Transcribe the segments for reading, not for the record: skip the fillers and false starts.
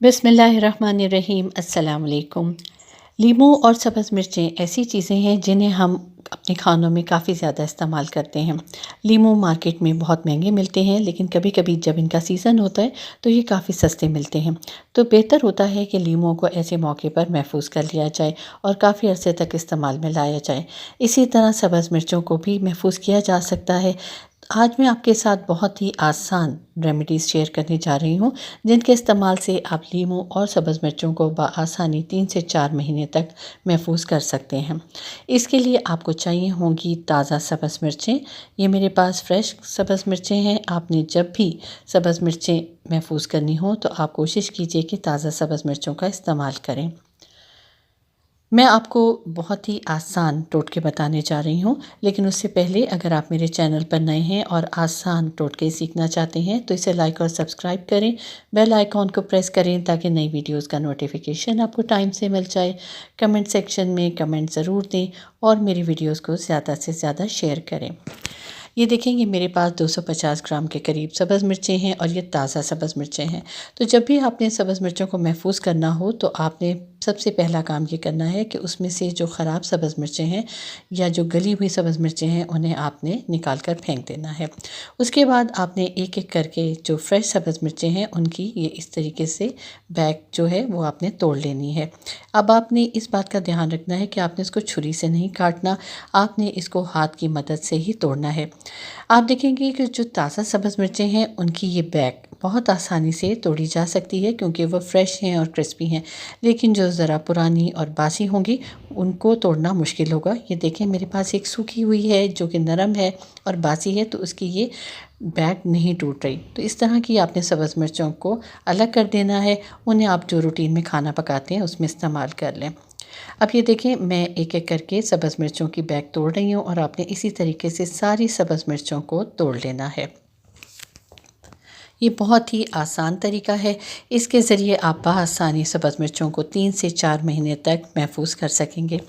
बिस्मिल्लाहिर्रहमानिर्रहीम। अस्सलाम वालेकुम। लीमू और सब्ज़ मिर्चें ऐसी चीज़ें हैं जिन्हें हम अपने खानों में काफ़ी ज़्यादा इस्तेमाल करते हैं। लीमू मार्केट में बहुत महंगे मिलते हैं, लेकिन कभी कभी जब इनका सीज़न होता है तो ये काफ़ी सस्ते मिलते हैं। तो बेहतर होता है कि लीमुओं को ऐसे मौके पर महफूज कर लिया जाए और काफ़ी अरसे तक इस्तेमाल में लाया जाए। इसी तरह सब्ज़ मिर्चों को भी महफूज किया जा सकता है। आज मैं आपके साथ बहुत ही आसान रेमेडीज़ शेयर करने जा रही हूँ, जिनके इस्तेमाल से आप लीमू और सब्ज़ मिर्चों को बआसानी 3 से 4 महीने तक महफूज कर सकते हैं। इसके लिए आपको चाहिए होंगी ताज़ा सब्ज़ मिर्चें। ये मेरे पास फ्रेश सब्ज़ मिर्चें हैं। आपने जब भी सब्ज़ मिर्चें महफूज करनी हो तो आप कोशिश कीजिए कि ताज़ा सब्ज़ मिर्चों का इस्तेमाल करें। मैं आपको बहुत ही आसान टोटके बताने जा रही हूँ, लेकिन उससे पहले अगर आप मेरे चैनल पर नए हैं और आसान टोटके सीखना चाहते हैं तो इसे लाइक और सब्सक्राइब करें। बेल आइकॉन को प्रेस करें ताकि नई वीडियोस का नोटिफिकेशन आपको टाइम से मिल जाए। कमेंट सेक्शन में कमेंट ज़रूर दें और मेरी वीडियोस को ज़्यादा से ज़्यादा शेयर करें। ये देखेंगे मेरे पास 250 ग्राम के करीब सब्ज़ मिर्चें हैं और ये ताज़ा सब्ज़ मिर्चें हैं। तो जब भी आपने सब्ज़ मिर्चों को महफूज करना हो तो आपने सबसे पहला काम ये करना है कि उसमें से जो ख़राब सब्ज़ मिर्चें हैं या जो गली हुई सब्ज़ मिर्चें हैं उन्हें आपने निकाल कर फेंक देना है। उसके बाद आपने एक एक करके जो फ्रेश सब्ज़ मिर्चें हैं उनकी ये इस तरीके से बैग जो है वो आपने तोड़ लेनी है। अब आपने इस बात का ध्यान रखना है कि आपने इसको छुरी से नहीं काटना, आपने इसको हाथ की मदद से ही तोड़ना है। आप देखेंगे कि जो ताज़ा सब्ज़ मिर्चें हैं उनकी ये बैग बहुत आसानी से तोड़ी जा सकती है क्योंकि वो फ्रेश हैं और क्रिस्पी हैं, लेकिन जो ज़रा पुरानी और बासी होंगी उनको तोड़ना मुश्किल होगा। ये देखें मेरे पास एक सूखी हुई है जो कि नरम है और बासी है, तो उसकी ये बैग नहीं टूट रही। तो इस तरह की आपने सब्ज़ मिर्चों को अलग कर देना है। उन्हें आप जो रूटीन में खाना पकाते हैं उसमें इस्तेमाल कर लें। अब ये देखें मैं एक एक करके सब्ज़ मिर्चों की बैग तोड़ रही हूँ और आपने इसी तरीके से सारी सब्ज़ मिर्चों को तोड़ लेना है। ये बहुत ही आसान तरीका है। इसके ज़रिए आप बआसानी सब्ज़ मिर्चों को 3 से 4 महीने तक महफूज कर सकेंगे।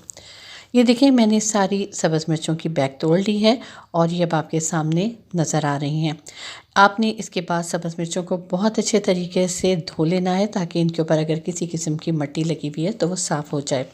ये देखिए मैंने सारी सब्ज़ मिर्चों की बैग तोड़ ली है और ये अब आपके सामने नज़र आ रही हैं। आपने इसके बाद सब्ज़ मिर्चों को बहुत अच्छे तरीके से धो लेना है ताकि इनके ऊपर अगर किसी किस्म की मिट्टी लगी हुई है तो वो साफ़ हो जाए।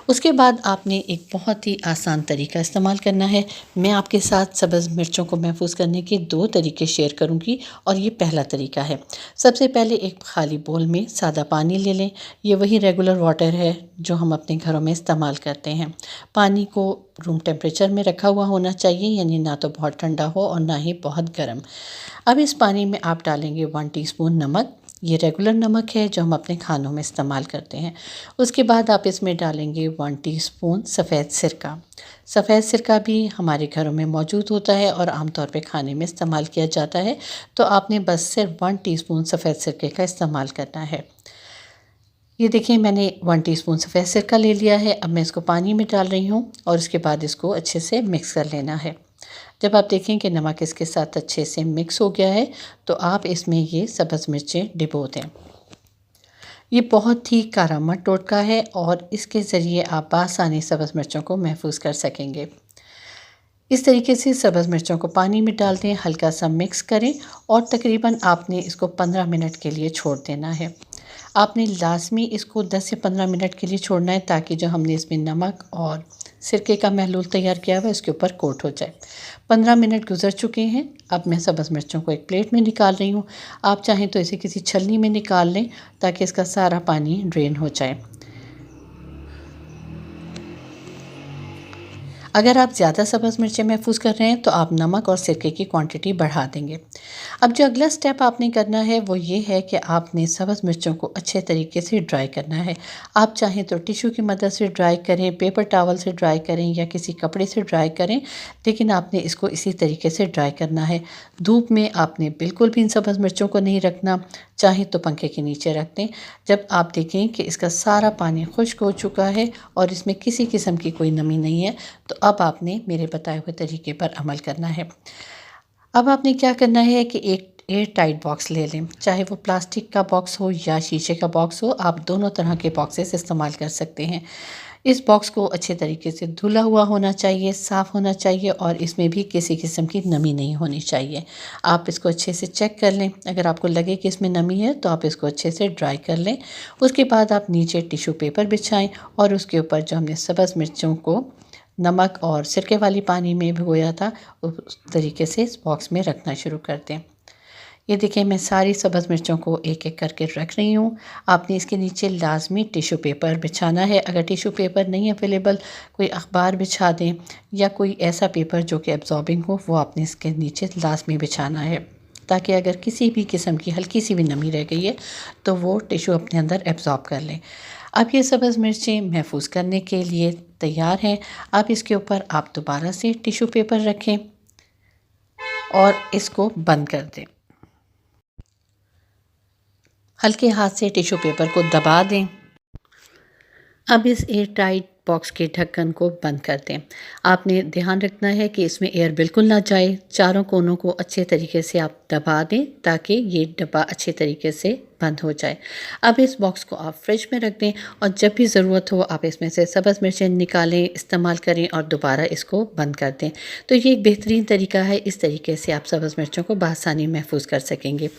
उसके बाद आपने एक बहुत ही आसान तरीका इस्तेमाल करना है। मैं आपके साथ सब्ज़ मिर्चों को महफूज करने के 2 तरीके शेयर करूंगी और ये पहला तरीका है। सबसे पहले एक खाली बोल में सादा पानी ले लें। ये वही रेगुलर वाटर है जो हम अपने घरों में इस्तेमाल करते हैं। पानी को रूम टेम्परेचर में रखा हुआ होना चाहिए, यानी ना तो बहुत ठंडा हो और ना ही बहुत गर्म। अब इस पानी में आप डालेंगे 1 टीस्पून नमक। ये रेगुलर नमक है जो हम अपने खानों में इस्तेमाल करते हैं। उसके बाद आप इसमें डालेंगे 1 टीस्पून सफ़ेद सिरका। सफ़ेद सिरका भी हमारे घरों में मौजूद होता है और आमतौर पे खाने में इस्तेमाल किया जाता है, तो आपने बस सिर्फ 1 टीस्पून सफ़ेद सिरके का इस्तेमाल करना है। ये देखिए मैंने 1 टीस्पून सफ़ेद सिरका ले लिया है। अब मैं इसको पानी में डाल रही हूँ और उसके बाद इसको अच्छे से मिक्स कर लेना है। जब आप देखें कि नमक इसके साथ अच्छे से मिक्स हो गया है तो आप इसमें ये सब्ज़ मिर्चें डिबो दें। ये बहुत ही कारामद टोटका है और इसके ज़रिए आप बआसानी सब्ज़ मिर्चों को महफूज कर सकेंगे। इस तरीके से सब्ज़ मिर्चों को पानी में डाल दें, हल्का सा मिक्स करें और तकरीबन आपने इसको 15 मिनट के लिए छोड़ देना है। आपने लाज़मी इसको 10 से 15 मिनट के लिए छोड़ना है ताकि जो हमने इसमें नमक और सिरके का महलूल तैयार किया हुआ है इसके ऊपर कोट हो जाए। 15 मिनट गुजर चुके हैं। अब मैं सब्ज़ मिर्चों को एक प्लेट में निकाल रही हूँ। आप चाहें तो इसे किसी छलनी में निकाल लें ताकि इसका सारा पानी ड्रेन हो जाए। अगर आप ज़्यादा सब्ज़ मिर्चें महफूज कर रहे हैं तो आप नमक और सिरके की क्वांटिटी बढ़ा देंगे। अब जो अगला स्टेप आपने करना है वो ये है कि आपने सब्ज़ मिर्चों को अच्छे तरीके से ड्राई करना है। आप चाहें तो टिश्यू की मदद से ड्राई करें, पेपर टॉवल से ड्राई करें या किसी कपड़े से ड्राई करें, लेकिन आपने इसको इसी तरीके से ड्राई करना है। धूप में आपने बिल्कुल भी इन सब्ज़ मिर्चों को नहीं रखना, चाहे तो पंखे के नीचे रख दें। जब आप देखें कि इसका सारा पानी खुश्क हो चुका है और इसमें किसी किस्म की कोई नमी नहीं है तो अब आपने मेरे बताए हुए तरीके पर अमल करना है। अब आपने क्या करना है कि एक एयर टाइट बॉक्स ले लें, चाहे वो प्लास्टिक का बॉक्स हो या शीशे का बॉक्स हो, आप दोनों तरह के बॉक्सेस इस्तेमाल कर सकते हैं। इस बॉक्स को अच्छे तरीके से धुला हुआ होना चाहिए, साफ़ होना चाहिए और इसमें भी किसी किस्म की नमी नहीं होनी चाहिए। आप इसको अच्छे से चेक कर लें। अगर आपको लगे कि इसमें नमी है तो आप इसको अच्छे से ड्राई कर लें। उसके बाद आप नीचे टिश्यू पेपर बिछाएं और उसके ऊपर जो हमने सब्ज़ मिर्चों को नमक और सिरके वाली पानी में भिगोया था उस तरीके से इस बॉक्स में रखना शुरू कर दें। ये देखिए मैं सारी सब्ज़ मिर्चों को एक एक करके रख रही हूँ। आपने इसके नीचे लाजमी टिश्यू पेपर बिछाना है। अगर टिश्यू पेपर नहीं अवेलेबल, कोई अखबार बिछा दें या कोई ऐसा पेपर जो कि एब्जॉर्बिंग हो, वो आपने इसके नीचे लाजमी बिछाना है, ताकि अगर किसी भी किस्म की हल्की सी भी नमी रह गई है तो वो टिश्यू अपने अंदर एब्जॉर्ब कर लें। अब ये सब्ज़ मिर्चें महफूज करने के लिए तैयार हैं। अब इसके ऊपर आप दोबारा से टिश्यू पेपर रखें और इसको बंद कर दें। हल्के हाथ से टिश्यू पेपर को दबा दें। अब इस एयर टाइट बॉक्स के ढक्कन को बंद कर दें। आपने ध्यान रखना है कि इसमें एयर बिल्कुल ना जाए। चारों कोनों को अच्छे तरीके से आप दबा दें ताकि ये डब्बा अच्छे तरीके से बंद हो जाए। अब इस बॉक्स को आप फ्रिज में रख दें और जब भी ज़रूरत हो आप इसमें से सब्ज़ मिर्चें निकालें, इस्तेमाल करें और दोबारा इसको बंद कर दें। तो ये एक बेहतरीन तरीका है। इस तरीके से आप सब्ज़ मिर्चों को बआसानी महफूज कर सकेंगे।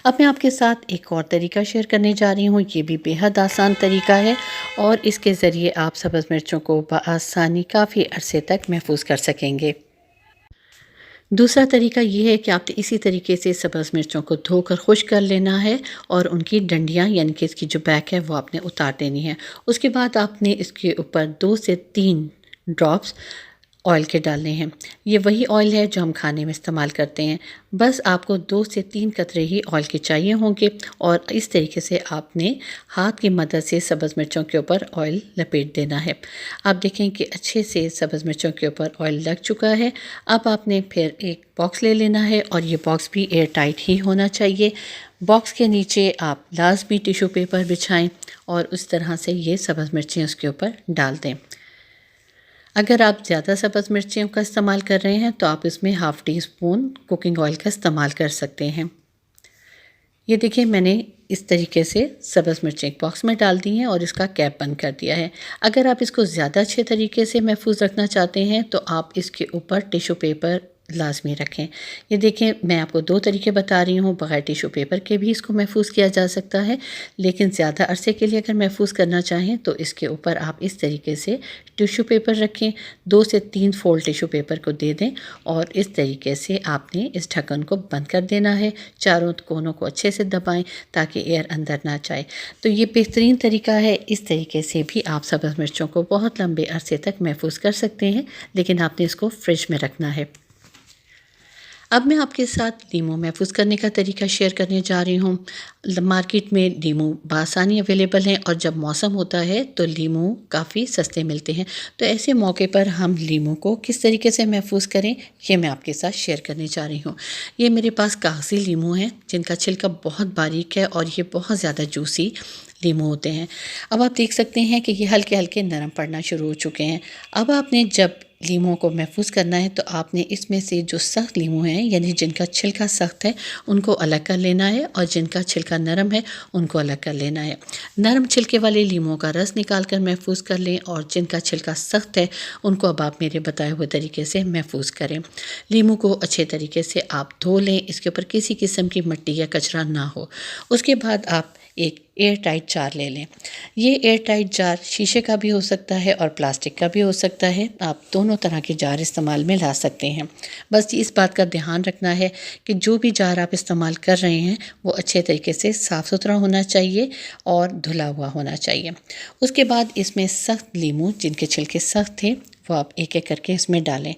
अब मैं आपके साथ एक और तरीका शेयर करने जा रही हूँ। ये भी बेहद आसान तरीका है और इसके ज़रिए आप सब्ज़ मिर्चों को बआसानी काफ़ी अरसे तक महफूज कर सकेंगे। दूसरा तरीका ये है कि आपने इसी तरीके से सब्ज़ मिर्चों को धोकर खुश्क कर लेना है और उनकी डंडियाँ यानी कि इसकी जो बैक है वो आपने उतार देनी है। उसके बाद आपने इसके ऊपर 2 से 3 ड्रॉप्स ऑयल के डालने हैं। ये वही ऑयल है जो हम खाने में इस्तेमाल करते हैं। बस आपको 2 से 3 कतरे ही ऑयल के चाहिए होंगे और इस तरीके से आपने हाथ की मदद से सब्ज़ मिर्चों के ऊपर ऑयल लपेट देना है। आप देखें कि अच्छे से सब्ज़ मिर्चों के ऊपर ऑयल लग चुका है। अब आपने फिर एक बॉक्स ले लेना है और ये बॉक्स भी एयर टाइट ही होना चाहिए। बॉक्स के नीचे आप लाजमी टिश्यू पेपर बिछाएं और उस तरह से ये सब्ज़ मिर्चें उसके ऊपर डाल दें। अगर आप ज़्यादा सब्ज़ मिर्चियों का इस्तेमाल कर रहे हैं तो आप इसमें half tea spoon cooking oil का इस्तेमाल कर सकते हैं। ये देखिए मैंने इस तरीके से सब्ज़ मिर्चें एक बॉक्स में डाल दी हैं और इसका कैप बंद कर दिया है। अगर आप इसको ज़्यादा अच्छे तरीके से महफूज रखना चाहते हैं तो आप इसके ऊपर टिश्यू पेपर लाजमी रखें। ये देखें मैं आपको 2 तरीके बता रही हूँ। बग़ैर टिश्यू पेपर के भी इसको महफूज किया जा सकता है, लेकिन ज़्यादा अरसे के लिए अगर महफूज करना चाहें तो इसके ऊपर आप इस तरीके से टिश्यू पेपर रखें। 2 से 3 फोल्ड टिश्यू पेपर को दे दें और इस तरीके से आपने इस ढक्कन को बंद कर देना है। चारों कोनों को अच्छे से दबाएं ताकि एयर अंदर ना जाए। तो ये बेहतरीन तरीका है। इस तरीके से भी आप सब्ज़ मिर्चों को बहुत लंबे अरसे तक महफूज कर सकते हैं, लेकिन आपने इसको फ्रिज में रखना है। अब मैं आपके साथ लीमू महफूज करने का तरीका शेयर करने जा रही हूँ। मार्केट में लीमू बआसानी अवेलेबल हैं और जब मौसम होता है तो लीमू काफ़ी सस्ते मिलते हैं। तो ऐसे मौके पर हम लीमू को किस तरीके से महफूज करें, ये मैं आपके साथ शेयर करने जा रही हूँ। ये मेरे पास कागज़ी लीमू हैं जिनका छिलका बहुत बारीक है और ये बहुत ज़्यादा जूसी लीमू होते हैं। अब आप देख सकते हैं कि ये हल्के हल्के नरम पड़ना शुरू हो चुके हैं। अब आपने जब लीमू को महफूज करना है तो आपने इसमें से जो सख्त लीमू हैं यानी जिनका छिलका सख्त है उनको अलग कर लेना है और जिनका छिलका नरम है उनको अलग कर लेना है। नरम छिलके वाले लीमुओं का रस निकाल कर महफूज कर लें और जिनका छिलका सख्त है उनको अब आप मेरे बताए हुए तरीके से महफूज करें। लीमू को अच्छे तरीके से आप धो लें, इसके ऊपर किसी किस्म की मिट्टी या कचरा ना हो। उसके बाद आप एक एयर टाइट जार ले लें। ये एयर टाइट जार शीशे का भी हो सकता है और प्लास्टिक का भी हो सकता है। आप दोनों तरह के जार इस्तेमाल में ला सकते हैं। बस इस बात का ध्यान रखना है कि जो भी जार आप इस्तेमाल कर रहे हैं वो अच्छे तरीके से साफ़ सुथरा होना चाहिए और धुला हुआ होना चाहिए। उसके बाद इसमें सख्त लीमू जिनके छिलके सख्त थे वो आप एक एक करके इसमें डालें।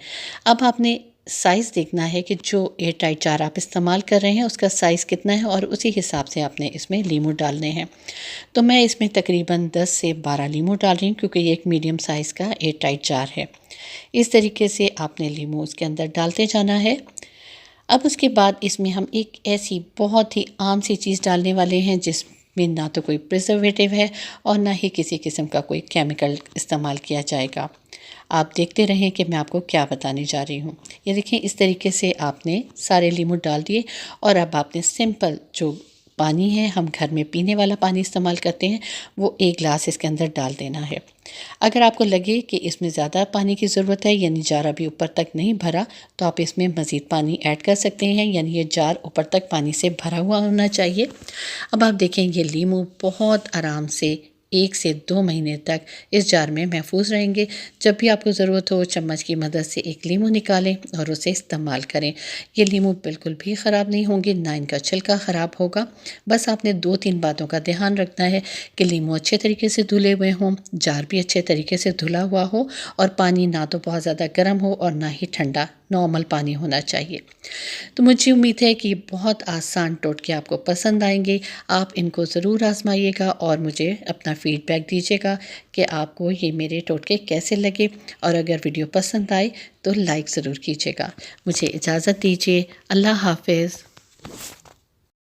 अब आपने साइज़ देखना है कि जो एयर टाइट जार आप इस्तेमाल कर रहे हैं उसका साइज़ कितना है और उसी हिसाब से आपने इसमें लीमू डालने हैं। तो मैं इसमें तकरीबन 10 से 12 लीमू डाल रही हूँ क्योंकि ये एक मीडियम साइज़ का एयर टाइट जार है। इस तरीके से आपने लीमू उसके अंदर डालते जाना है। अब उसके बाद इसमें हम एक ऐसी बहुत ही आम सी चीज़ डालने वाले हैं जिसमें ना तो कोई प्रिजर्वेटिव है और ना ही किसी किस्म का कोई केमिकल इस्तेमाल किया जाएगा। आप देखते रहें कि मैं आपको क्या बताने जा रही हूँ। ये देखिए इस तरीके से आपने सारे लीमू डाल दिए और अब आपने सिंपल जो पानी है, हम घर में पीने वाला पानी इस्तेमाल करते हैं, वो 1 गिलास इसके अंदर डाल देना है। अगर आपको लगे कि इसमें ज़्यादा पानी की ज़रूरत है, यानी जार अभी ऊपर तक नहीं भरा, तो आप इसमें मज़ीद पानी ऐड कर सकते हैं, यानी ये जार ऊपर तक पानी से भरा हुआ होना चाहिए। अब आप देखें ये लीमू बहुत आराम से 1 से 2 महीने तक इस जार में महफूज रहेंगे। जब भी आपको ज़रूरत हो चम्मच की मदद से एक लीमू निकालें और उसे इस्तेमाल करें। ये लीमू बिल्कुल भी ख़राब नहीं होंगे, ना इनका छिलका ख़राब होगा। बस आपने 2-3 बातों का ध्यान रखना है कि लीमू अच्छे तरीके से धुले हुए हों, जार भी अच्छे तरीके से धुला हुआ हो और पानी ना तो बहुत ज़्यादा गर्म हो और ना ही ठंडा, नॉर्मल पानी होना चाहिए। तो मुझे उम्मीद है कि बहुत आसान टोटके आपको पसंद आएंगे। आप इनको ज़रूर आजमाइएगा और मुझे अपना फ़ीडबैक दीजिएगा कि आपको ये मेरे टोटके कैसे लगे, और अगर वीडियो पसंद आए तो लाइक ज़रूर कीजिएगा। मुझे इजाज़त दीजिए। अल्लाह हाफ़िज़।